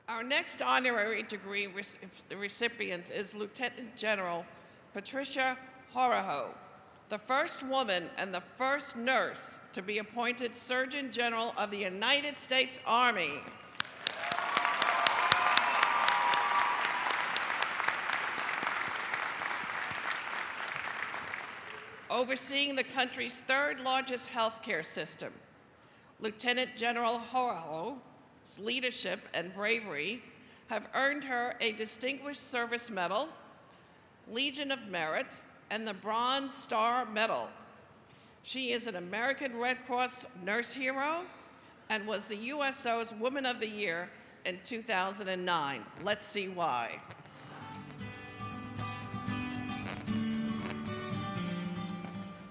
Our next honorary degree recipient is Lieutenant General Patricia Horoho, the first woman and the first nurse to be appointed Surgeon General of the United States Army. Overseeing the country's third largest healthcare system, Lieutenant General Horoho's leadership and bravery have earned her a Distinguished Service Medal, Legion of Merit, and the Bronze Star Medal. She is an American Red Cross nurse hero and was the USO's Woman of the Year in 2009. Let's see why.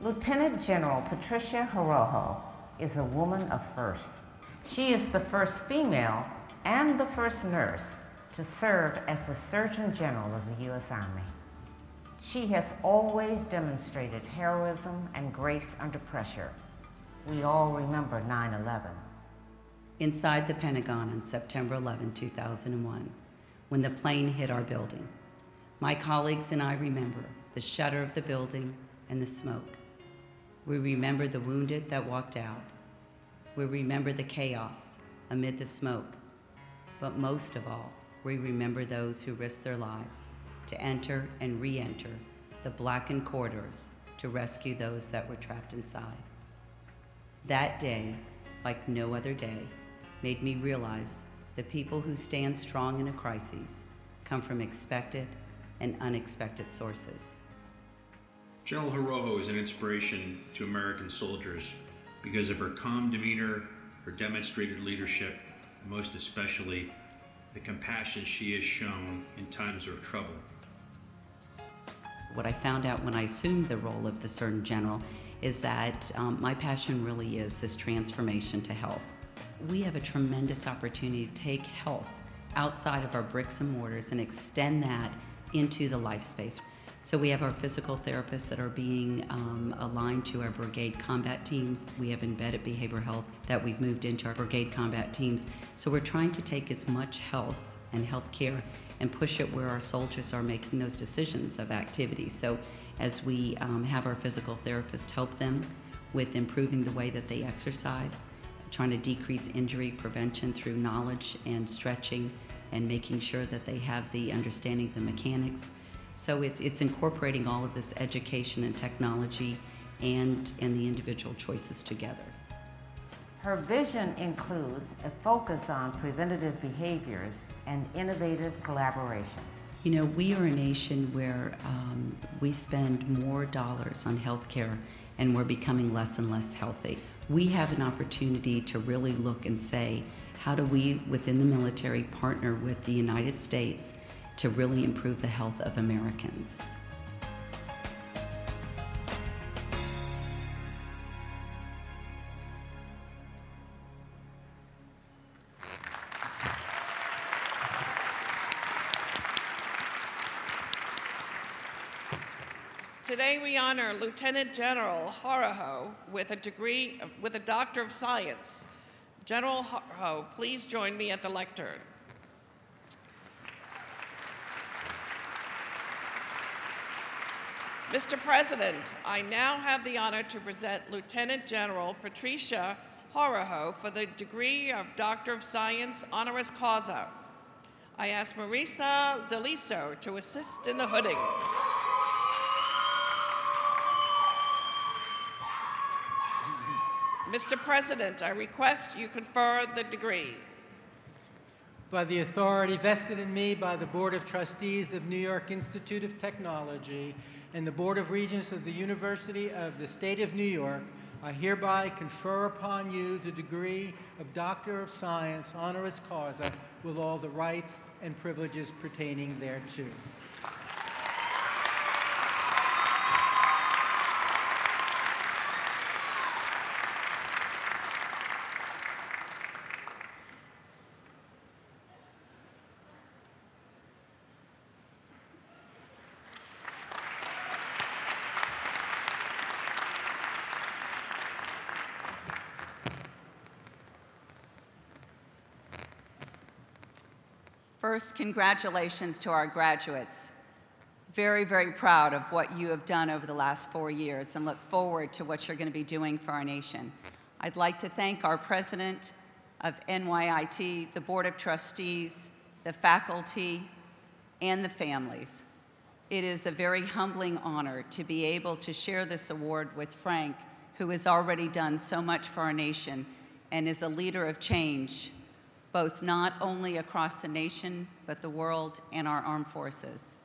Lieutenant General Patricia Horoho is a woman of first. She is the first female and the first nurse to serve as the Surgeon General of the U.S. Army. She has always demonstrated heroism and grace under pressure. We all remember 9/11. Inside the Pentagon on September 11, 2001, when the plane hit our building, my colleagues and I remember the shudder of the building and the smoke. We remember the wounded that walked out. We remember the chaos amid the smoke. But most of all, we remember those who risked their lives to enter and re-enter the blackened corridors to rescue those that were trapped inside. That day, like no other day, made me realize the people who stand strong in a crisis come from expected and unexpected sources. General Horoho is an inspiration to American soldiers because of her calm demeanor, her demonstrated leadership, and most especially the compassion she has shown in times of trouble. What I found out when I assumed the role of the Surgeon General is that my passion really is this transformation to health. We have a tremendous opportunity to take health outside of our bricks and mortars and extend that into the life space. So we have our physical therapists that are being aligned to our brigade combat teams. We have embedded behavioral health that we've moved into our brigade combat teams. So we're trying to take as much health and health care and push it where our soldiers are making those decisions of activity. So as we have our physical therapists help them with improving the way that they exercise, trying to decrease injury prevention through knowledge and stretching and making sure that they have the understanding of the mechanics. So it's incorporating all of this education and technology and the individual choices together. Her vision includes a focus on preventative behaviors and innovative collaborations. You know, we are a nation where we spend more dollars on healthcare and we're becoming less and less healthy. We have an opportunity to really look and say, how do we, within the military, partner with the United States to really improve the health of Americans? Today we honor Lieutenant General Horoho with a Doctor of Science. General Horoho, please join me at the lectern. Mr. President, I now have the honor to present Lieutenant General Patricia Horoho for the degree of Doctor of Science honoris causa. I ask Marisa Deliso to assist in the hooding. Mr. President, I request you confer the degree. By the authority vested in me by the Board of Trustees of New York Institute of Technology and the Board of Regents of the University of the State of New York, I hereby confer upon you the degree of Doctor of Science honoris causa with all the rights and privileges pertaining thereto. First, congratulations to our graduates. Very, very proud of what you have done over the last 4 years and look forward to what you're going to be doing for our nation. I'd like to thank our president of NYIT, the Board of Trustees, the faculty, and the families. It is a very humbling honor to be able to share this award with Frank, who has already done so much for our nation and is a leader of change, both not only across the nation, but the world and our armed forces.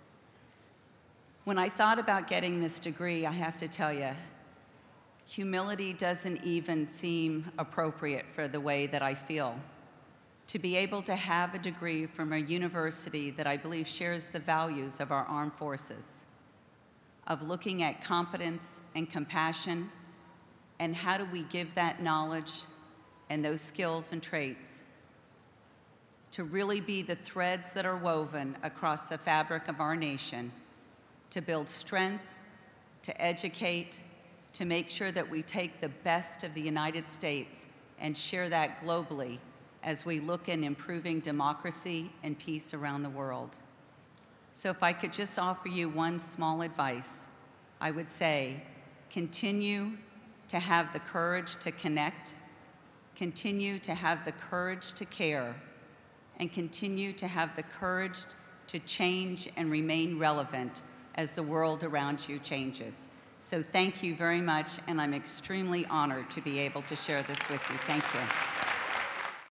When I thought about getting this degree, I have to tell you, humility doesn't even seem appropriate for the way that I feel. To be able to have a degree from a university that I believe shares the values of our armed forces, of looking at competence and compassion, and how do we give that knowledge and those skills and traits to really be the threads that are woven across the fabric of our nation, to build strength, to educate, to make sure that we take the best of the United States and share that globally as we look in improving democracy and peace around the world. So if I could just offer you one small advice, I would say, continue to have the courage to connect, continue to have the courage to care, and continue to have the courage to change and remain relevant as the world around you changes. So thank you very much, and I'm extremely honored to be able to share this with you. Thank you.